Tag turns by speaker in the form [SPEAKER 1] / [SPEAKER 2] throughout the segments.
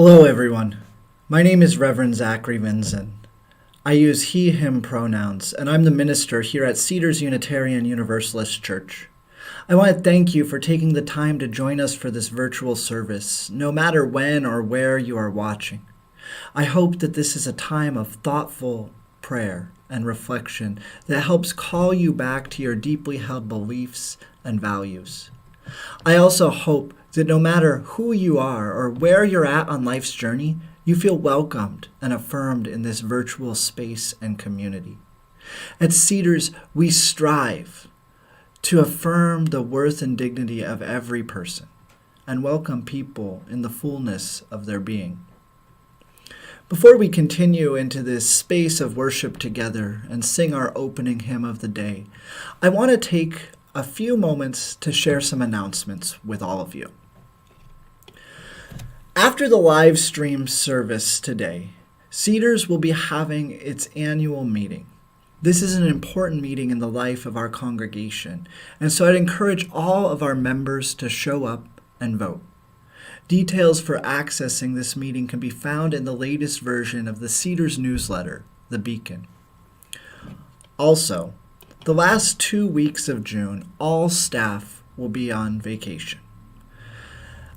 [SPEAKER 1] Hello, everyone. My name is Reverend Zackrie Vinson. I use he, him pronouns, and I'm the minister here at Cedars Unitarian Universalist Church. I want to thank you for taking the time to join us for this virtual service, no matter when or where you are watching. I hope that this is a time of thoughtful prayer and reflection that helps call you back to your deeply held beliefs and values. I also hope that no matter who you are or where you're at on life's journey, you feel welcomed and affirmed in this virtual space and community. At Cedars, we strive to affirm the worth and dignity of every person and welcome people in the fullness of their being. Before we continue into this space of worship together and sing our opening hymn of the day, I want to take a few moments to share some announcements with all of you. After the live stream service today, Cedars will be having its annual meeting. This is an important meeting in the life of our congregation, and so I'd encourage all of our members to show up and vote. Details for accessing this meeting can be found in the latest version of the Cedars newsletter, The Beacon. Also, the last 2 weeks of June, all staff will be on vacation.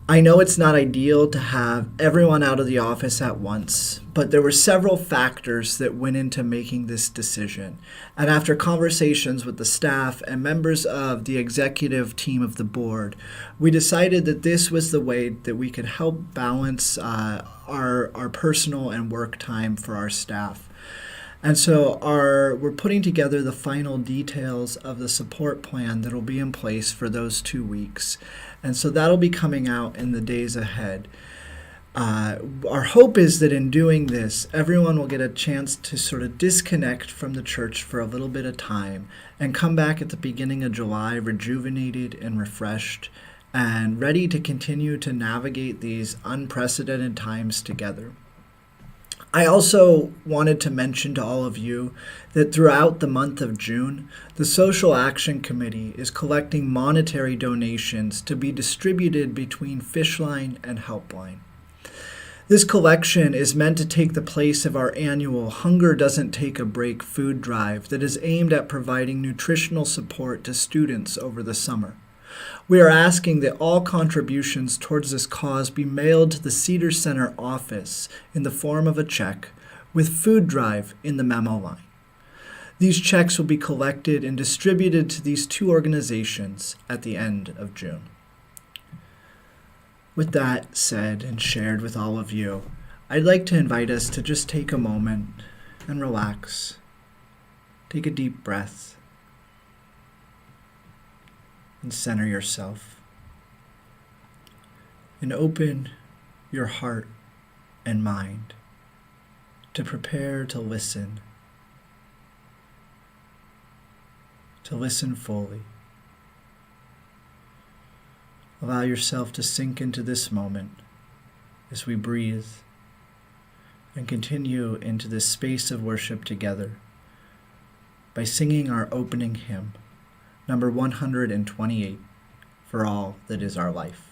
[SPEAKER 1] I know it's not ideal to have everyone out of the office at once, but there were several factors that went into making this decision. And after conversations with the staff and members of the executive team of the board, we decided that this was the way that we could help balance our personal and work time for our staff. And so we're putting together the final details of the support plan that will be in place for those 2 weeks. And so that'll be coming out in the days ahead. Our hope is that in doing this, everyone will get a chance to sort of disconnect from the church for a little bit of time and come back at the beginning of July rejuvenated and refreshed and ready to continue to navigate these unprecedented times together. I also wanted to mention to all of you that throughout the month of June, the Social Action Committee is collecting monetary donations to be distributed between Fishline and Helpline. This collection is meant to take the place of our annual Hunger Doesn't Take a Break food drive that is aimed at providing nutritional support to students over the summer. We are asking that all contributions towards this cause be mailed to the Cedars Center office in the form of a check with food drive in the memo line. These checks will be collected and distributed to these two organizations at the end of June. With that said and shared with all of you, I'd like to invite us to just take a moment and relax. Take a deep breath. And center yourself. And open your heart and mind to prepare to listen fully. Allow yourself to sink into this moment as we breathe and continue into this space of worship together by singing our opening hymn, number 128, For All That Is Our Life.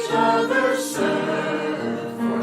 [SPEAKER 2] Others serve for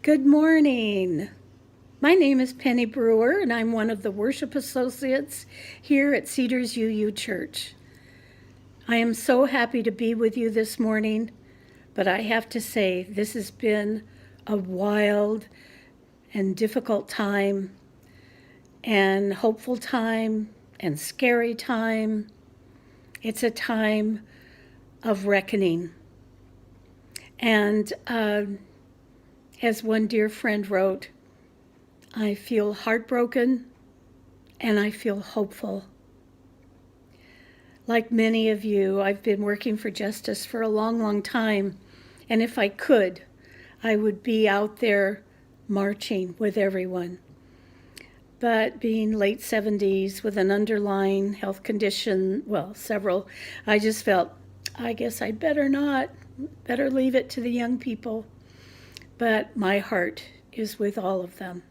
[SPEAKER 2] Good morning. My name is Penny Brewer, and I'm one of the worship associates here at Cedars UU Church. I am so happy to be with you this morning, but I have to say this has been a wild and difficult time, and hopeful time, and scary time. It's a time of reckoning. And as one dear friend wrote, I feel heartbroken and I feel hopeful. Like many of you, I've been working for justice for a long, long time. And if I could, I would be out there marching with everyone. But being late 70s with an underlying health condition, well, several, I just felt, I guess I'd better not, better leave it to the young people. But my heart is with all of them.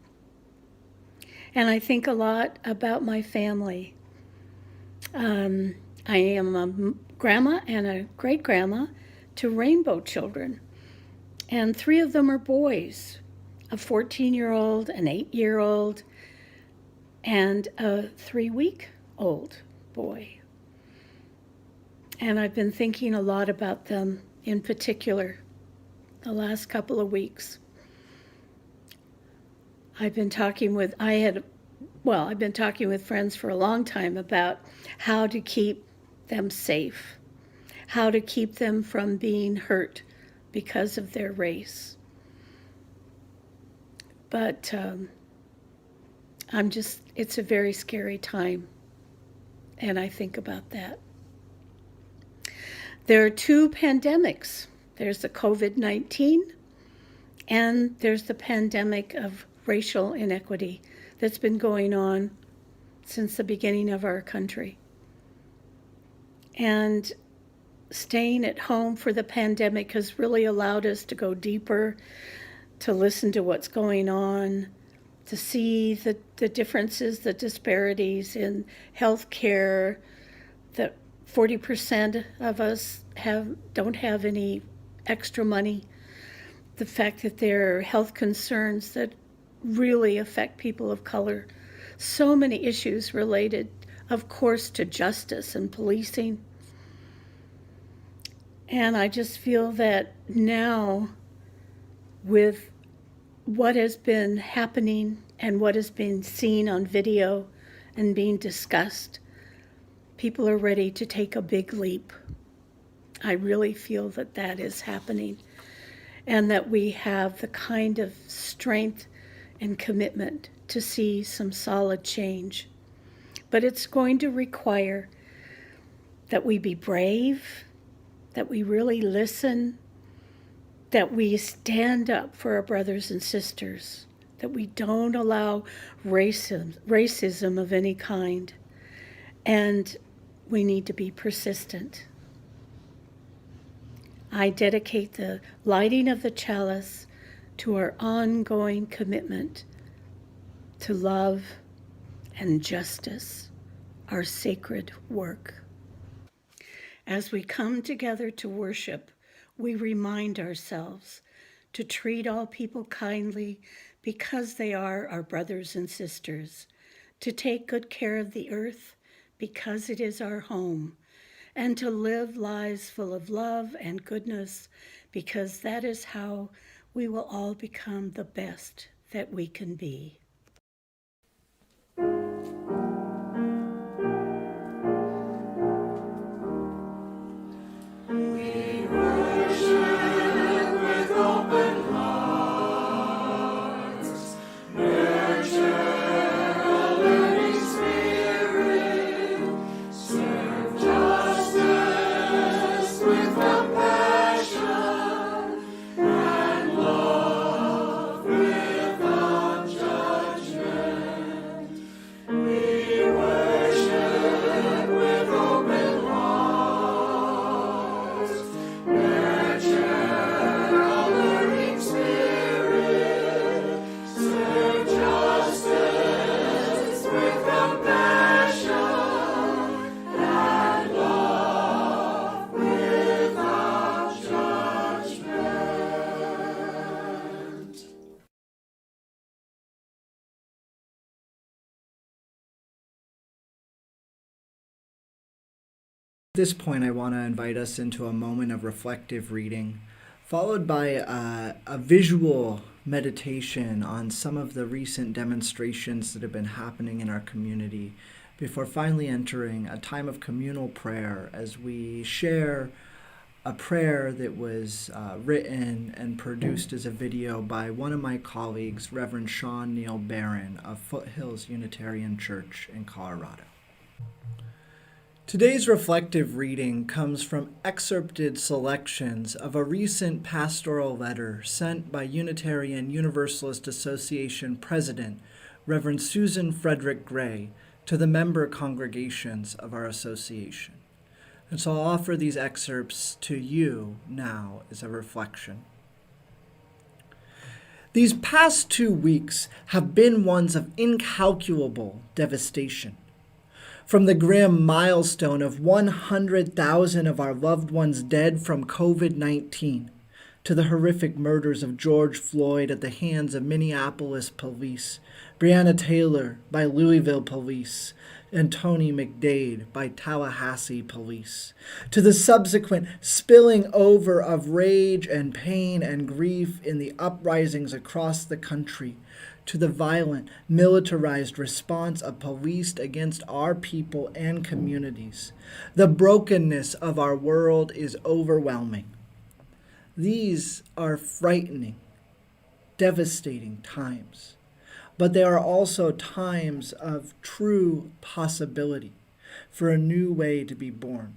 [SPEAKER 2] And I think a lot about my family. I am a grandma and a great-grandma to rainbow children. And 3 of them are boys, a 14-year-old, an 8-year-old, and a 3-week-old boy. And I've been thinking a lot about them in particular the last couple of weeks. I've been talking with friends for a long time about how to keep them safe, how to keep them from being hurt because of their race. But it's a very scary time, and I think about that. There are 2 pandemics. There's the COVID-19, and there's the pandemic of racial inequity that's been going on since the beginning of our country. And staying at home for the pandemic has really allowed us to go deeper, to listen to what's going on, to see the differences, the disparities in health care, that 40% of us don't have any extra money, the fact that there are health concerns that really affect people of color, so many issues related, of course, to justice and policing. And I just feel that now, with what has been happening and what has been seen on video and being discussed, people are ready to take a big leap. I really feel that that is happening, and that we have the kind of strength and commitment to see some solid change. But it's going to require that we be brave, that we really listen, that we stand up for our brothers and sisters, that we don't allow racism of any kind, and we need to be persistent. I dedicate the lighting of the chalice to our ongoing commitment to love and justice, our sacred work. As we come together to worship, we remind ourselves to treat all people kindly because they are our brothers and sisters, to take good care of the earth because it is our home, and to live lives full of love and goodness because that is how we will all become the best that we can be.
[SPEAKER 3] With
[SPEAKER 1] At this point, I want to invite us into a moment of reflective reading, followed by a visual meditation on some of the recent demonstrations that have been happening in our community, before finally entering a time of communal prayer as we share a prayer that was written and produced as a video by one of my colleagues, Reverend Sean Neil-Barron of Foothills Unitarian Church in Colorado. Today's reflective reading comes from excerpted selections of a recent pastoral letter sent by Unitarian Universalist Association President Reverend Susan Frederick Gray to the member congregations of our association. And so I'll offer these excerpts to you now as a reflection. These past 2 weeks have been ones of incalculable devastation. From the grim milestone of 100,000 of our loved ones dead from COVID-19 to the horrific murders of George Floyd at the hands of Minneapolis police, Breonna Taylor by Louisville police, and Tony McDade by Tallahassee police, to the subsequent spilling over of rage and pain and grief in the uprisings across the country, to the violent, militarized response of police against our people and communities. The brokenness of our world is overwhelming. These are frightening, devastating times, but they are also times of true possibility for a new way to be born.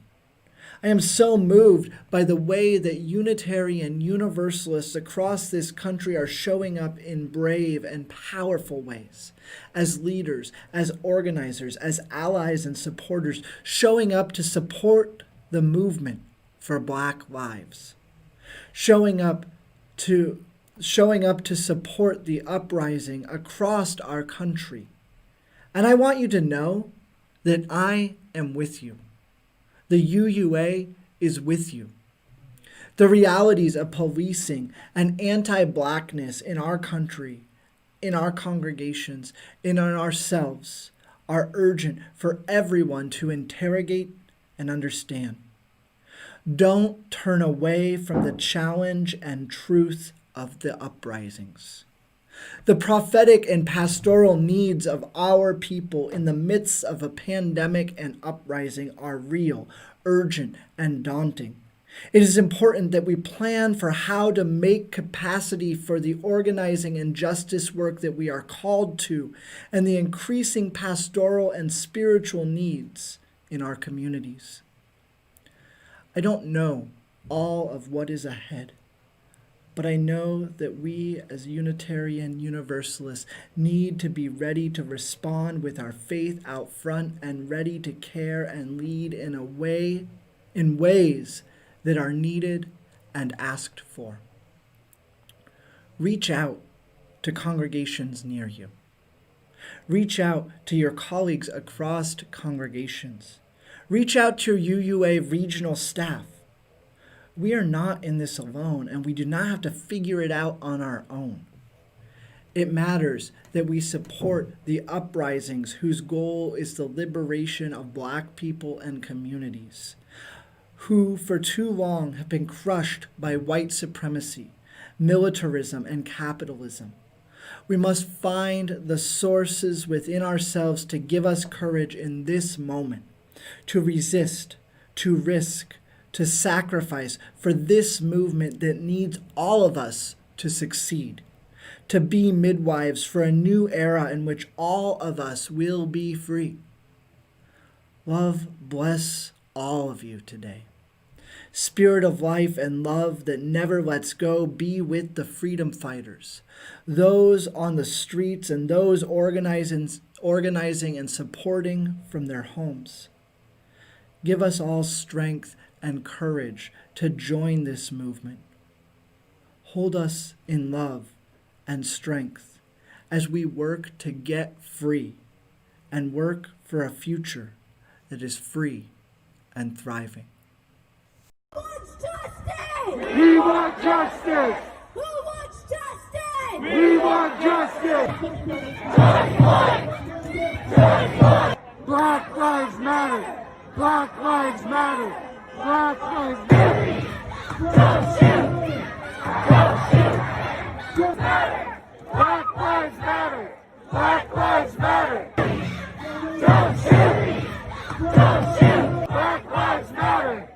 [SPEAKER 1] I am so moved by the way that Unitarian Universalists across this country are showing up in brave and powerful ways, as leaders, as organizers, as allies and supporters, showing up to support the movement for Black lives, showing up to support the uprising across our country. And I want you to know that I am with you. The UUA is with you. The realities of policing and anti-Blackness in our country, in our congregations, and in ourselves are urgent for everyone to interrogate and understand. Don't turn away from the challenge and truth of the uprisings. The prophetic and pastoral needs of our people in the midst of a pandemic and uprising are real, urgent, and daunting. It is important that we plan for how to make capacity for the organizing and justice work that we are called to and the increasing pastoral and spiritual needs in our communities. I don't know all of what is ahead, but I know that we as Unitarian Universalists need to be ready to respond with our faith out front and ready to care and lead in ways that are needed and asked for. Reach out to congregations near you. Reach out to your colleagues across congregations. Reach out to your UUA regional staff. We are not in this alone, and we do not have to figure it out on our own. It matters that we support the uprisings whose goal is the liberation of Black people and communities, who for too long have been crushed by white supremacy, militarism, and capitalism. We must find the sources within ourselves to give us courage in this moment, to resist, to risk, to sacrifice for this movement that needs all of us to succeed, to be midwives for a new era in which all of us will be free. Love bless all of you today. Spirit of life and love that never lets go be with the freedom fighters, those on the streets and those organizing and supporting from their homes. Give us all strength and courage to join this movement. Hold us in love and strength as we work to get free and work for a future that is free and thriving.
[SPEAKER 3] Who wants justice?
[SPEAKER 4] We want justice!
[SPEAKER 3] Who wants justice?
[SPEAKER 4] We want justice! Black lives matter! Black lives matter! Black Lives Matter. Black Lives Matter. Black Lives Matter. Don't shoot. Don't shoot. Black Lives Matter.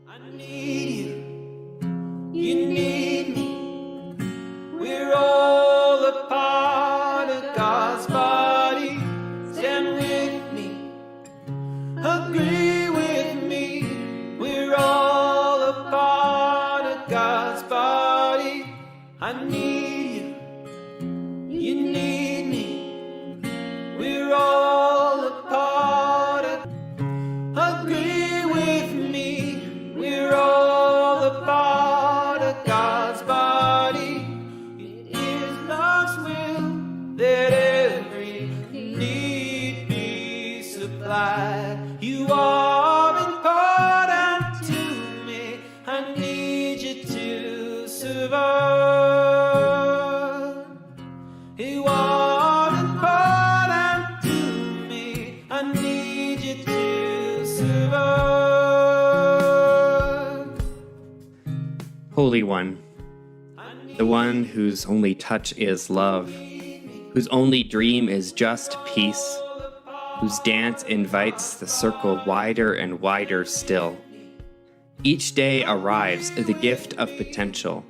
[SPEAKER 5] I need you. You need me. We're all a part of God's body. Stand with me. Agree with me. We're all a part of God's body. I need you. You need me. We're all a part of. Agree with me. We're all a part of God's body. It is God's will that every need be supplied. You are important to me. I need you to survive. You are important to me. I need you to survive.
[SPEAKER 6] Holy One, the one whose only touch is love, whose only dream is just peace, whose dance invites the circle wider and wider still. Each day arrives the gift of potential,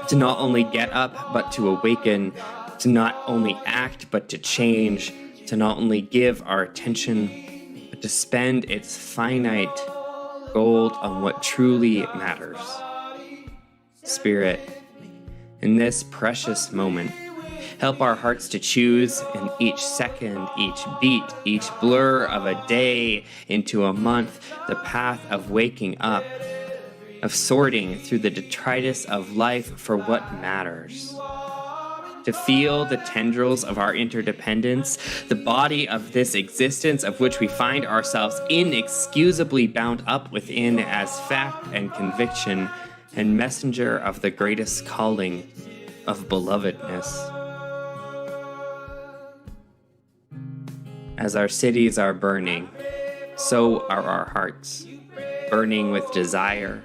[SPEAKER 6] to not only get up but to awaken, to not only act but to change, to not only give our attention but to spend its finite gold on what truly matters. Spirit, in this precious moment, help our hearts to choose in each second, each beat, each blur of a day into a month, the path of waking up, of sorting through the detritus of life for what matters. To feel the tendrils of our interdependence, the body of this existence of which we find ourselves inexcusably bound up within as fact and conviction, and messenger of the greatest calling of belovedness. As our cities are burning, so are our hearts, burning with desire,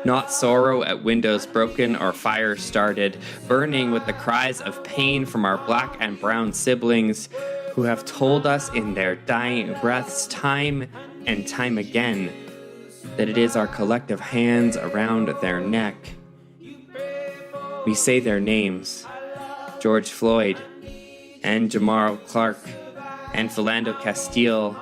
[SPEAKER 6] not sorrow at windows broken or fires started, burning with the cries of pain from our black and brown siblings who have told us in their dying breaths time and time again that it is our collective hands around their neck. We say their names, George Floyd, and Jamar Clark, and Philando Castile,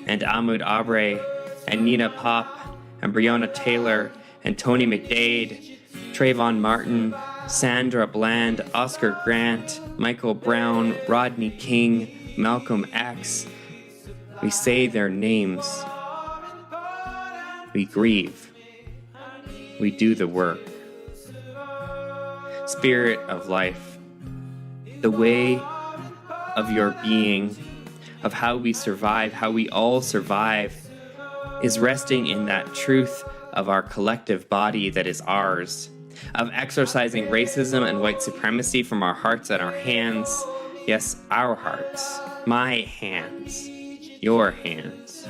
[SPEAKER 6] and Ahmaud Arbery, and Nina Pop, and Breonna Taylor, and Tony McDade, Trayvon Martin, Sandra Bland, Oscar Grant, Michael Brown, Rodney King, Malcolm X. We say their names. We grieve. We do the work. Spirit of life, the way of your being, of how we survive, how we all survive, is resting in that truth of our collective body that is ours, of exorcising racism and white supremacy from our hearts and our hands. Yes, our hearts, my hands, your hands.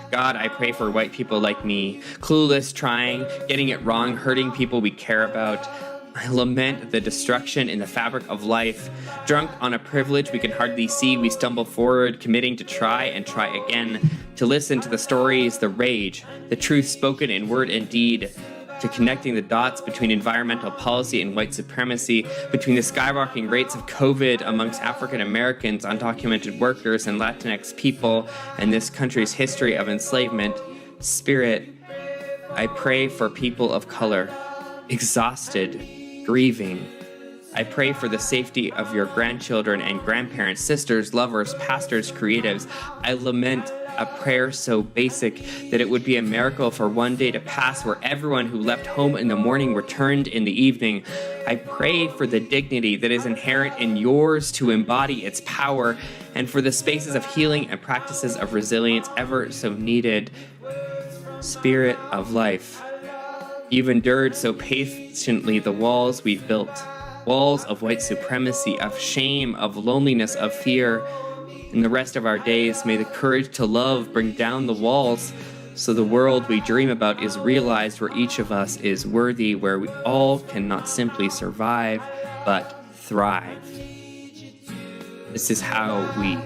[SPEAKER 6] God, I pray for white people like me, clueless, trying, getting it wrong, hurting people we care about. I lament the destruction in the fabric of life. Drunk on a privilege we can hardly see, we stumble forward, committing to try and try again, to listen to the stories, the rage, the truth spoken in word and deed, to connecting the dots between environmental policy and white supremacy, between the skyrocketing rates of COVID amongst African Americans, undocumented workers, and Latinx people, and this country's history of enslavement. Spirit, I pray for people of color, exhausted, grieving. I pray for the safety of your grandchildren and grandparents, sisters, lovers, pastors, creatives. I lament a prayer so basic that it would be a miracle for one day to pass where everyone who left home in the morning returned in the evening. I pray for the dignity that is inherent in yours to embody its power, and for the spaces of healing and practices of resilience ever so needed. Spirit of life, you've endured so patiently the walls we've built, walls of white supremacy, of shame, of loneliness, of fear. In the rest of our days, may the courage to love bring down the walls so the world we dream about is realized, where each of us is worthy, where we all can not simply survive, but thrive. This is how we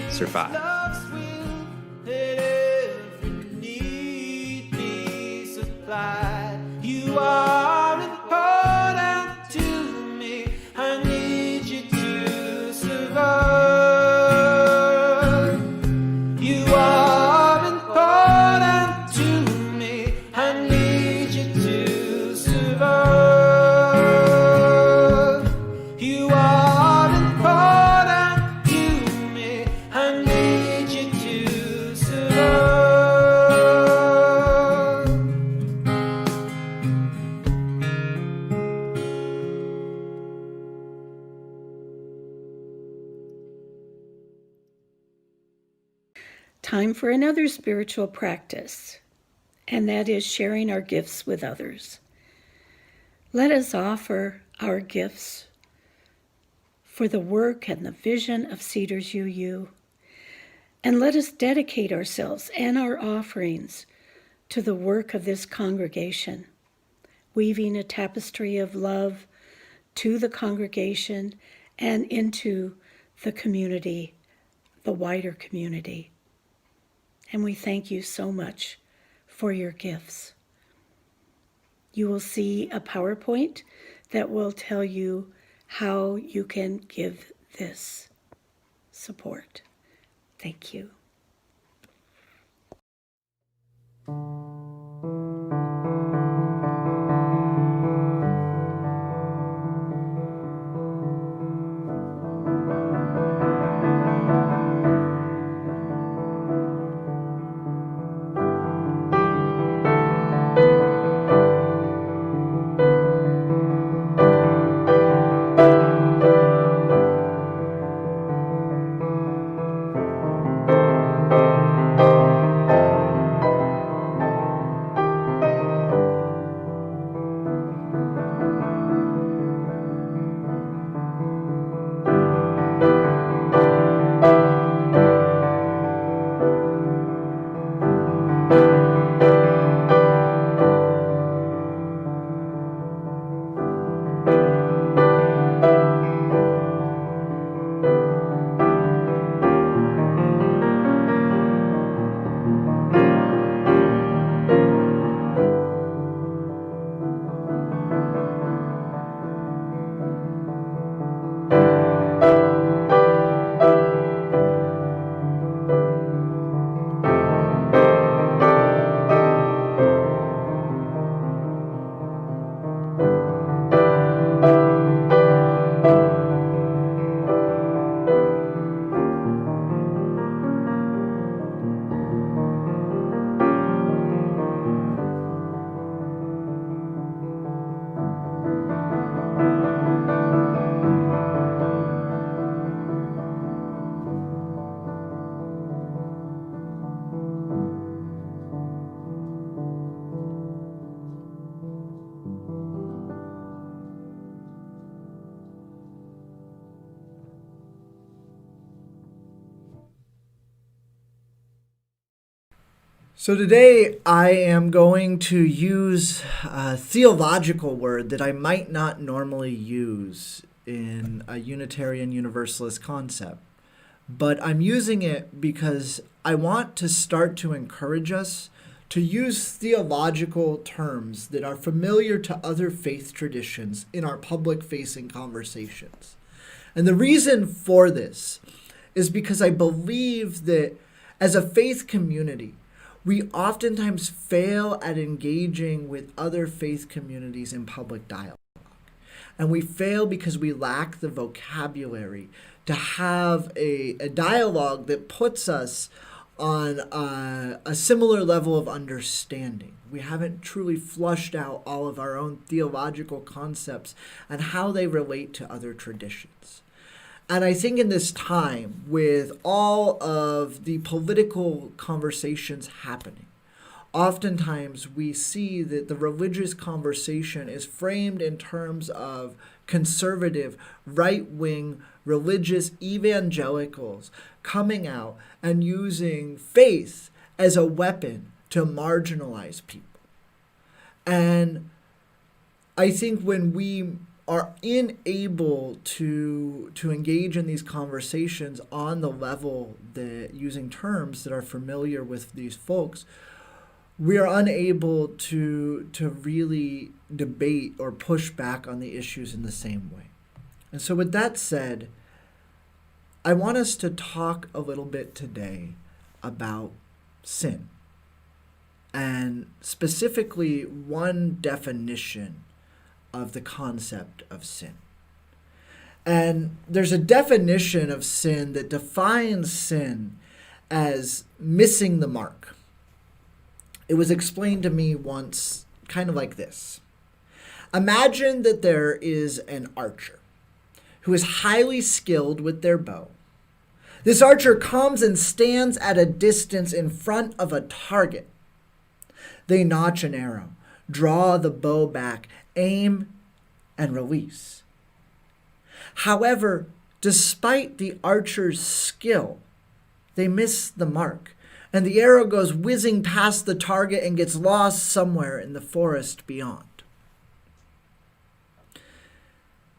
[SPEAKER 6] survive.
[SPEAKER 5] Love's will that every need be supplied. You are important to me. I need you to survive. You are important to me. I need you to survive. You are important to me. I need you to survive.
[SPEAKER 2] Time for another spiritual practice, and that is sharing our gifts with others. Let us offer our gifts for the work and the vision of Cedars UU, and let us dedicate ourselves and our offerings to the work of this congregation, weaving a tapestry of love to the congregation and into the community, the wider community. And we thank you so much for your gifts. You will see a PowerPoint that will tell you how you can give this support. Thank you.
[SPEAKER 1] So today I am going to use a theological word that I might not normally use in a Unitarian Universalist concept. But I'm using it because I want to start to encourage us to use theological terms that are familiar to other faith traditions in our public-facing conversations. And the reason for this is because I believe that as a faith community, we oftentimes fail at engaging with other faith communities in public dialogue. And we fail because we lack the vocabulary to have a dialogue that puts us on a similar level of understanding. We haven't truly flushed out all of our own theological concepts and how they relate to other traditions. And I think in this time, with all of the political conversations happening, oftentimes we see that the religious conversation is framed in terms of conservative, right-wing religious evangelicals coming out and using faith as a weapon to marginalize people. And I think when we are unable to engage in these conversations on the level that using terms that are familiar with these folks, we are unable to really debate or push back on the issues in the same way. And so with that said, I want us to talk a little bit today about sin, and specifically one definition of the concept of sin. And there's a definition of sin that defines sin as missing the mark. It was explained to me once kind of like this. Imagine that there is an archer who is highly skilled with their bow. This archer comes and stands at a distance in front of a target. They notch an arrow, draw the bow back, aim, and release. However, despite the archer's skill, they miss the mark, and the arrow goes whizzing past the target and gets lost somewhere in the forest beyond.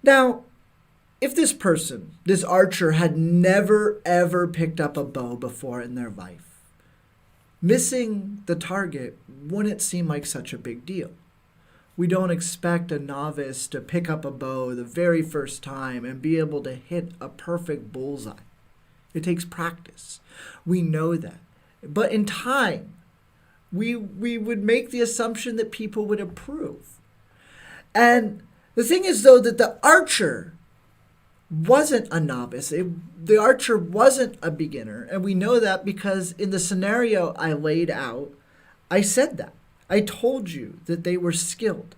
[SPEAKER 1] Now, if this person, this archer, had never ever picked up a bow before in their life, missing the target wouldn't seem like such a big deal. We don't expect a novice to pick up a bow the very first time and be able to hit a perfect bullseye. It takes practice. We know that. But in time, we would make the assumption that people would improve. And the thing is, though, that the archer wasn't a novice. The archer wasn't a beginner. And we know that because in the scenario I laid out, I said that. I told you that they were skilled.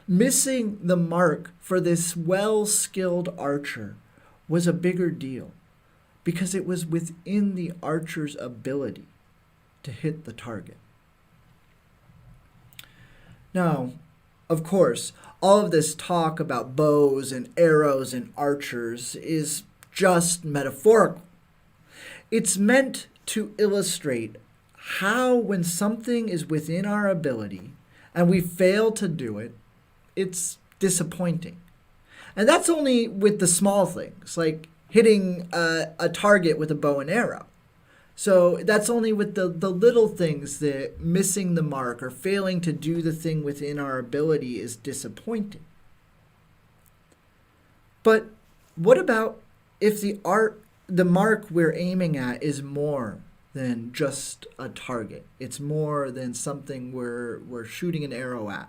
[SPEAKER 1] Missing the mark for this well-skilled archer was a bigger deal because it was within the archer's ability to hit the target. Now, of course, all of this talk about bows and arrows and archers is just metaphorical. It's meant to illustrate how when something is within our ability and we fail to do it, it's disappointing. And that's only with the small things, like hitting a target with a bow and arrow. So that's only with the little things that missing the mark or failing to do the thing within our ability is disappointing. But what about if the mark we're aiming at is more than just a target? It's more than something we're shooting an arrow at.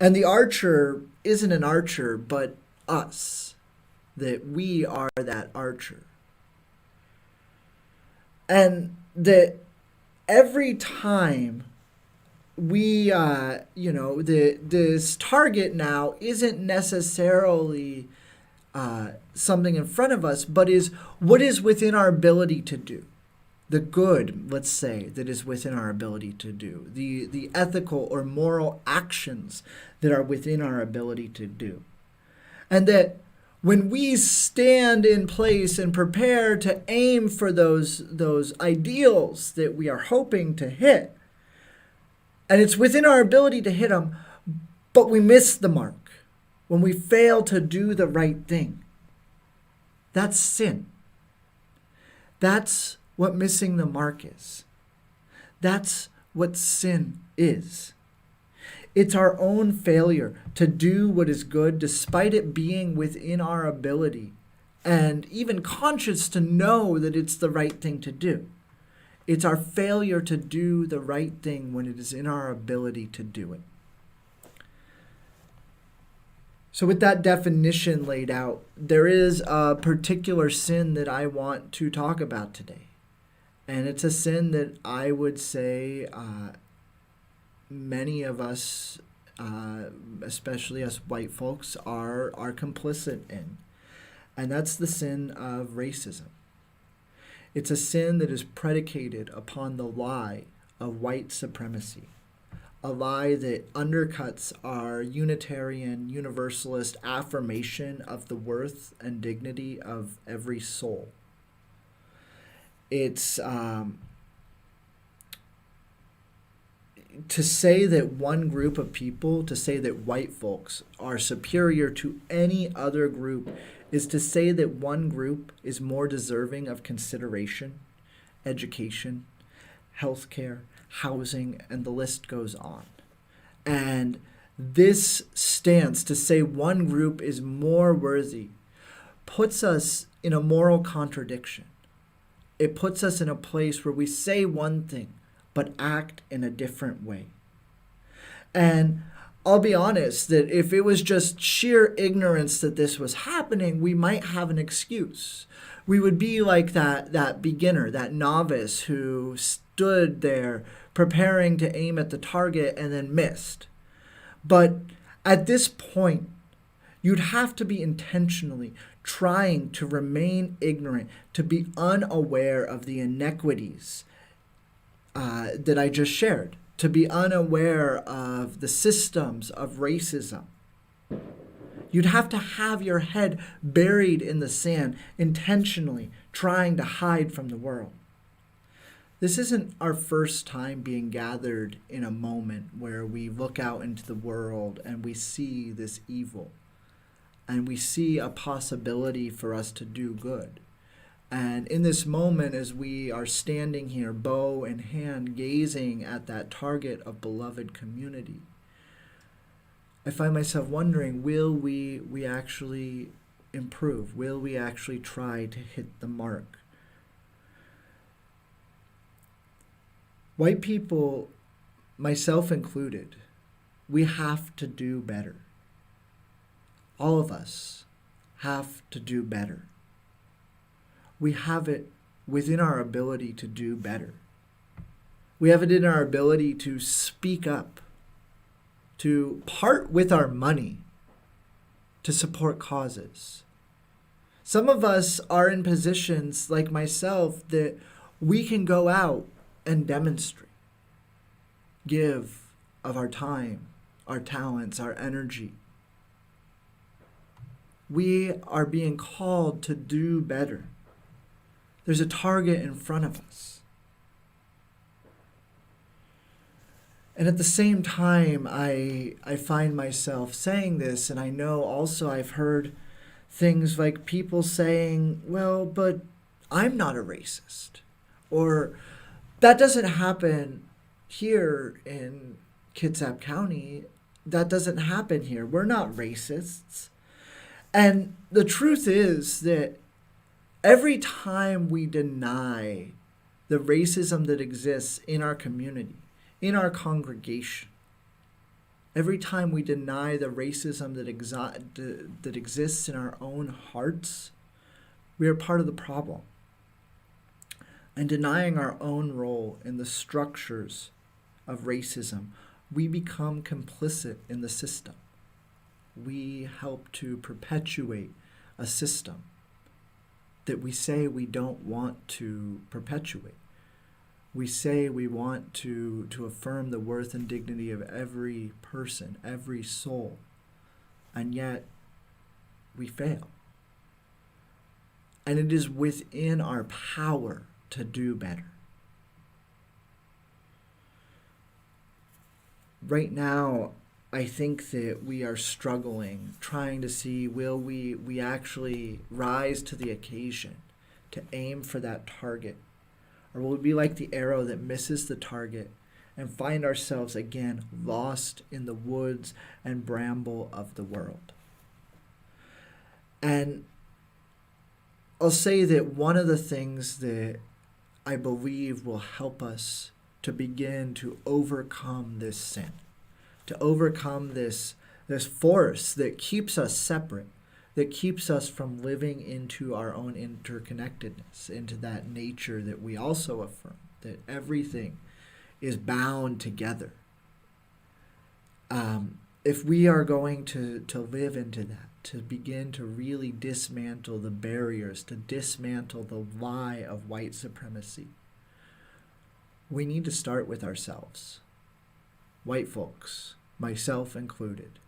[SPEAKER 1] And the archer isn't an archer, but us, that we are that archer. And that every time we, this target now isn't necessarily something in front of us, but is what is within our ability to do. The good, let's say, that is within our ability to do. The ethical or moral actions that are within our ability to do. And that when we stand in place and prepare to aim for those ideals that we are hoping to hit, and it's within our ability to hit them, but we miss the mark, when we fail to do the right thing, that's sin. That's what missing the mark is. That's what sin is. It's our own failure to do what is good despite it being within our ability and even conscious to know that it's the right thing to do. It's our failure to do the right thing when it is in our ability to do it. So with that definition laid out, there is a particular sin that I want to talk about today. And it's a sin that I would say many of us, especially us white folks, are complicit in. And that's the sin of racism. It's a sin that is predicated upon the lie of white supremacy, a lie that undercuts our Unitarian Universalist affirmation of the worth and dignity of every soul. It's to say that one group of people, to say that white folks are superior to any other group, is to say that one group is more deserving of consideration, education, healthcare, housing, and the list goes on. And this stance to say one group is more worthy puts us in a moral contradiction. It puts us in a place where we say one thing but act in a different way. And I'll be honest that if it was just sheer ignorance that this was happening, we might have an excuse. We would be like that beginner, that novice who stood there preparing to aim at the target and then missed. But at this point, you'd have to be intentionally trying to remain ignorant, to be unaware of the inequities that I just shared, to be unaware of the systems of racism. You'd have to have your head buried in the sand, intentionally trying to hide from the world. This isn't our first time being gathered in a moment where we look out into the world and we see this evil, and we see a possibility for us to do good. And in this moment, as we are standing here, bow in hand, gazing at that target of beloved community, I find myself wondering, will we actually improve? Will we actually try to hit the mark? White people, myself included, we have to do better. All of us have to do better. We have it within our ability to do better. We have it in our ability to speak up, to part with our money, to support causes. Some of us are in positions like myself that we can go out and demonstrate, give of our time, our talents, our energy. We are being called to do better. There's a target in front of us. And at the same time, I find myself saying this, and I know also I've heard things like people saying, well, but I'm not a racist. Or that doesn't happen here in Kitsap County. That doesn't happen here. We're not racists. And the truth is that every time we deny the racism that exists in our community, in our congregation, every time we deny the racism that exists in our own hearts, we are part of the problem. And denying our own role in the structures of racism, we become complicit in the system. We help to perpetuate a system that we say we don't want to perpetuate. We say we want to affirm the worth and dignity of every person, every soul, and yet we fail. And it is within our power to do better. Right now, I think that we are struggling, trying to see, will we actually rise to the occasion to aim for that target? Or will we be like the arrow that misses the target and find ourselves again lost in the woods and bramble of the world? And I'll say that one of the things that I believe will help us to begin to overcome this sin, to overcome this force that keeps us separate, that keeps us from living into our own interconnectedness, into that nature that we also affirm, that everything is bound together. If we are going to live into that, to begin to really dismantle the barriers, to dismantle the lie of white supremacy, we need to start with ourselves. white folks, myself included,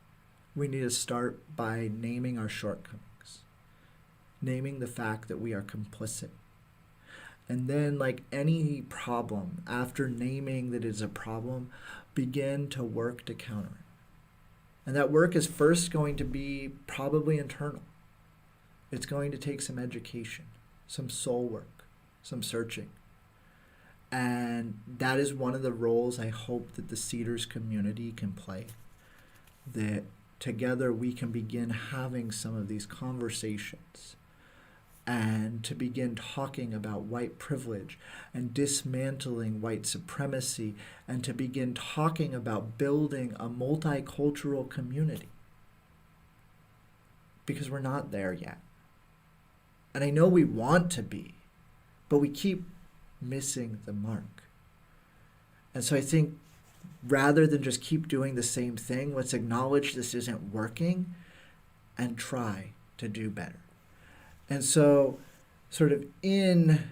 [SPEAKER 1] we need to start by naming our shortcomings, naming the fact that we are complicit. And then, like any problem, after naming that it's a problem, begin to work to counter it. And that work is first going to be probably internal. It's going to take some education, some soul work, some searching. And that is one of the roles I hope that the Cedars community can play. That together we can begin having some of these conversations and to begin talking about white privilege and dismantling white supremacy and to begin talking about building a multicultural community. Because we're not there yet. And I know we want to be, but we keep missing the mark. And so I think rather than just keep doing the same thing, let's acknowledge this isn't working and try to do better. And so sort of in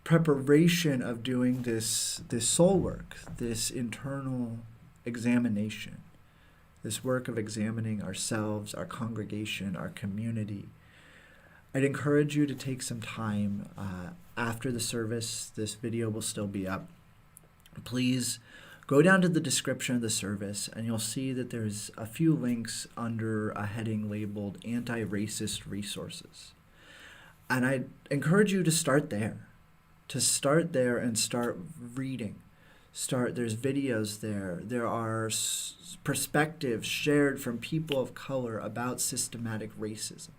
[SPEAKER 1] preparation of doing this soul work, this internal examination, this work of examining ourselves, our congregation, our community, I'd encourage you to take some time after the service. This video will still be up. Please go down to the description of the service and you'll see that there's a few links under a heading labeled anti-racist resources. And I encourage you to start there, and start reading. There's videos there. There are perspectives shared from people of color about systematic racism.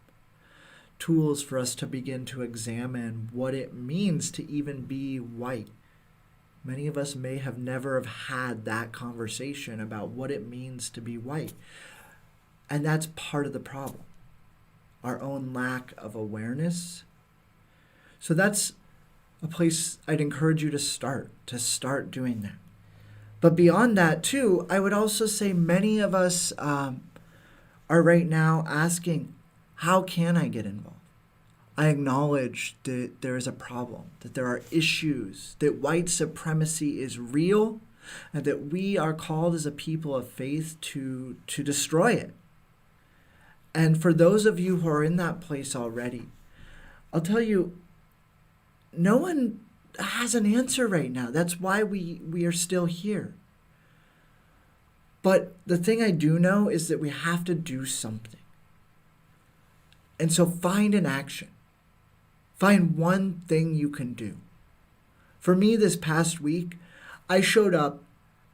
[SPEAKER 1] Tools for us to begin to examine what it means to even be white. Many of us may have never have had that conversation about what it means to be white. And that's part of the problem. Our own lack of awareness. So that's a place I'd encourage you to start doing that. But beyond that too, I would also say many of us are right now asking, how can I get involved? I acknowledge that there is a problem, that there are issues, that white supremacy is real, and that we are called as a people of faith to destroy it. And for those of you who are in that place already, I'll tell you, no one has an answer right now. That's why we are still here. But the thing I do know is that we have to do something. And so find an action. Find one thing you can do. For me, this past week, I showed up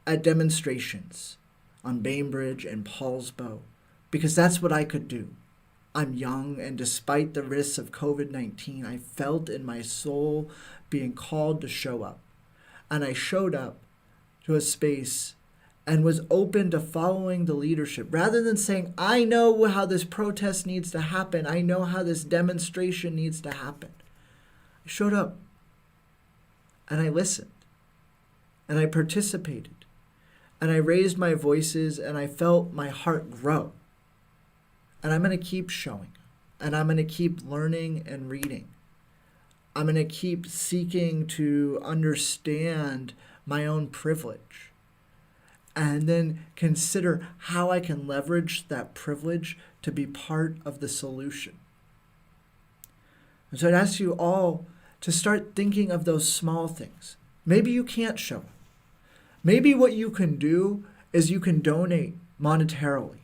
[SPEAKER 1] at demonstrations on Bainbridge and Paulsbo because that's what I could do. I'm young, and despite the risks of COVID-19, I felt in my soul being called to show up. And I showed up to a space and was open to following the leadership. Rather than saying, I know how this protest needs to happen, I know how this demonstration needs to happen. I showed up and I listened and I participated and I raised my voices and I felt my heart grow. And I'm going to keep showing and I'm going to keep learning and reading. I'm going to keep seeking to understand my own privilege. And then consider how I can leverage that privilege to be part of the solution. And so I'd ask you all to start thinking of those small things. Maybe you can't show up. Maybe what you can do is you can donate monetarily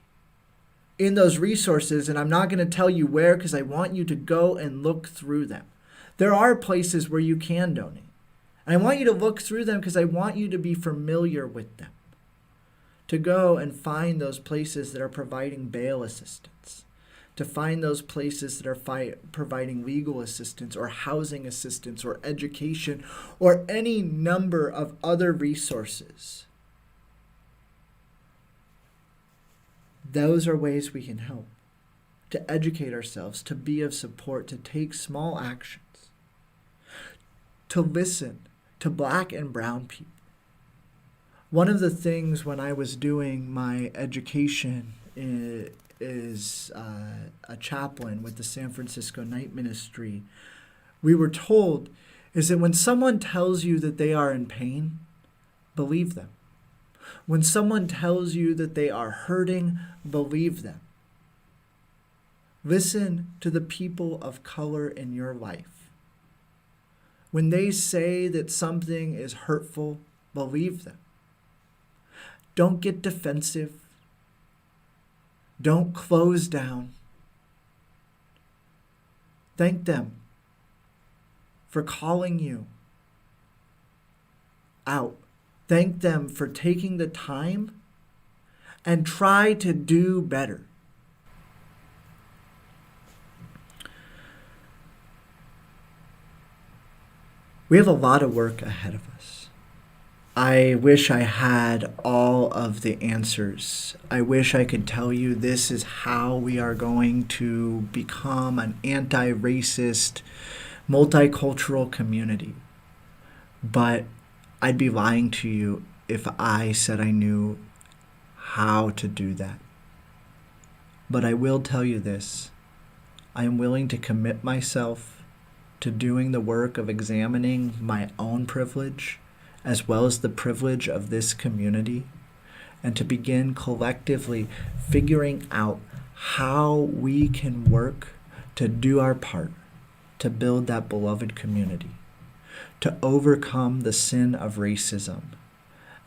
[SPEAKER 1] in those resources, and I'm not going to tell you where because I want you to go and look through them. There are places where you can donate. And I want you to look through them because I want you to be familiar with them. To go and find those places that are providing bail assistance, to find those places that are providing legal assistance or housing assistance or education or any number of other resources. Those are ways we can help, to educate ourselves, to be of support, to take small actions, to listen to Black and brown people. One of the things when I was doing my education is a chaplain with the San Francisco Night Ministry, we were told is that when someone tells you that they are in pain, believe them. When someone tells you that they are hurting, believe them. Listen to the people of color in your life. When they say that something is hurtful, believe them. Don't get defensive. Don't close down. Thank them for calling you out. Thank them for taking the time and try to do better. We have a lot of work ahead of us. I wish I had all of the answers. I wish I could tell you this is how we are going to become an anti-racist, multicultural community. But I'd be lying to you if I said I knew how to do that. But I will tell you this. I am willing to commit myself to doing the work of examining my own privilege as well as the privilege of this community, and to begin collectively figuring out how we can work to do our part to build that beloved community, to overcome the sin of racism,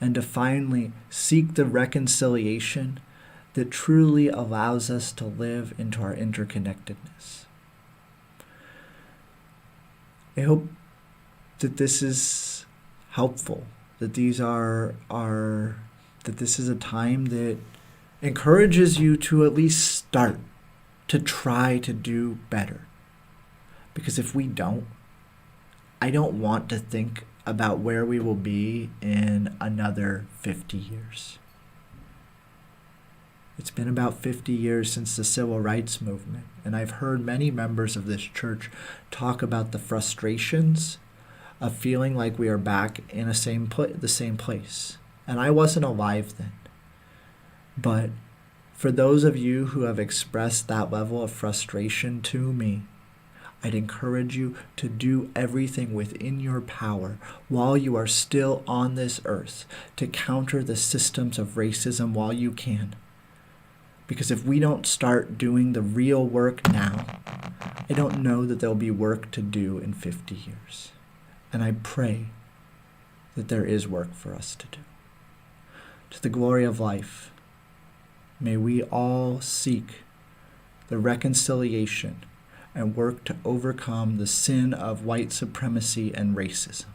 [SPEAKER 1] and to finally seek the reconciliation that truly allows us to live into our interconnectedness. I hope that this is helpful, that these that this is a time that encourages you to at least start to try to do better. Because if we don't, I don't want to think about where we will be in another 50 years. It's been about 50 years since the Civil Rights Movement, and I've heard many members of this church talk about the frustrations of feeling like we are back in the same place. And I wasn't alive then. But for those of you who have expressed that level of frustration to me, I'd encourage you to do everything within your power while you are still on this earth to counter the systems of racism while you can. Because if we don't start doing the real work now, I don't know that there'll be work to do in 50 years. And I pray that there is work for us to do. To the glory of life, may we all seek the reconciliation and work to overcome the sin of white supremacy and racism.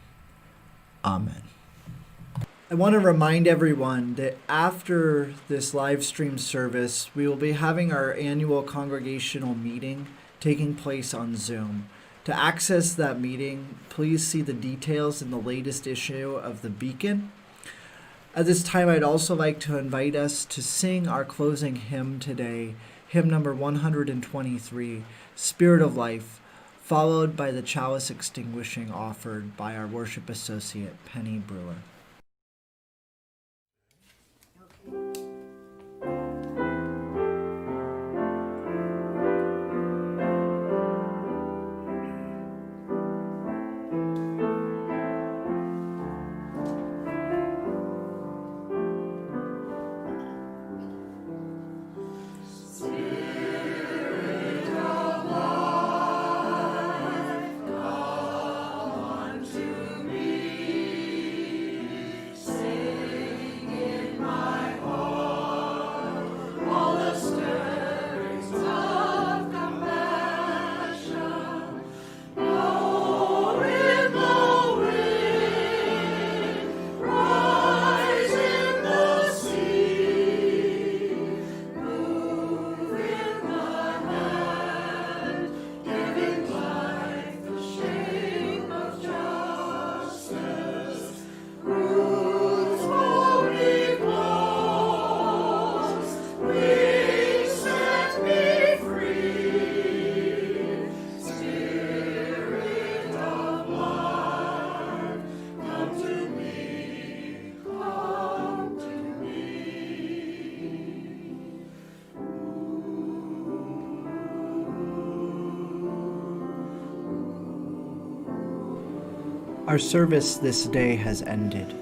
[SPEAKER 1] Amen. I want to remind everyone that after this live stream service, we will be having our annual congregational meeting taking place on Zoom. To access that meeting, please see the details in the latest issue of The Beacon. At this time, I'd also like to invite us to sing our closing hymn today, hymn number 123, Spirit of Life, followed by the chalice extinguishing offered by our worship associate, Penny Brewer. Our service this day has ended.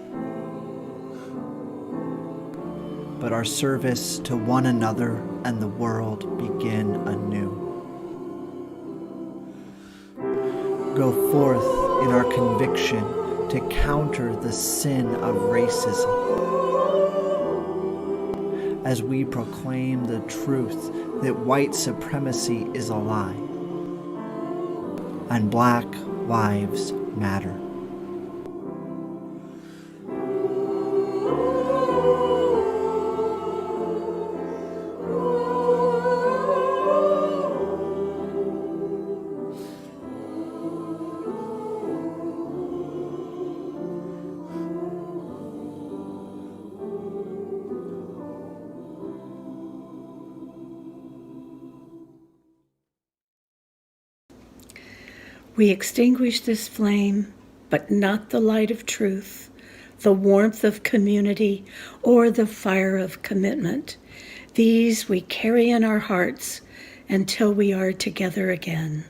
[SPEAKER 1] but our service to one another and the world begin anew. Go forth in our conviction to counter the sin of racism as we proclaim the truth that white supremacy is a lie and Black lives matter.
[SPEAKER 2] We extinguish this flame, but not the light of truth, the warmth of community, or the fire of commitment. These we carry in our hearts until we are together again.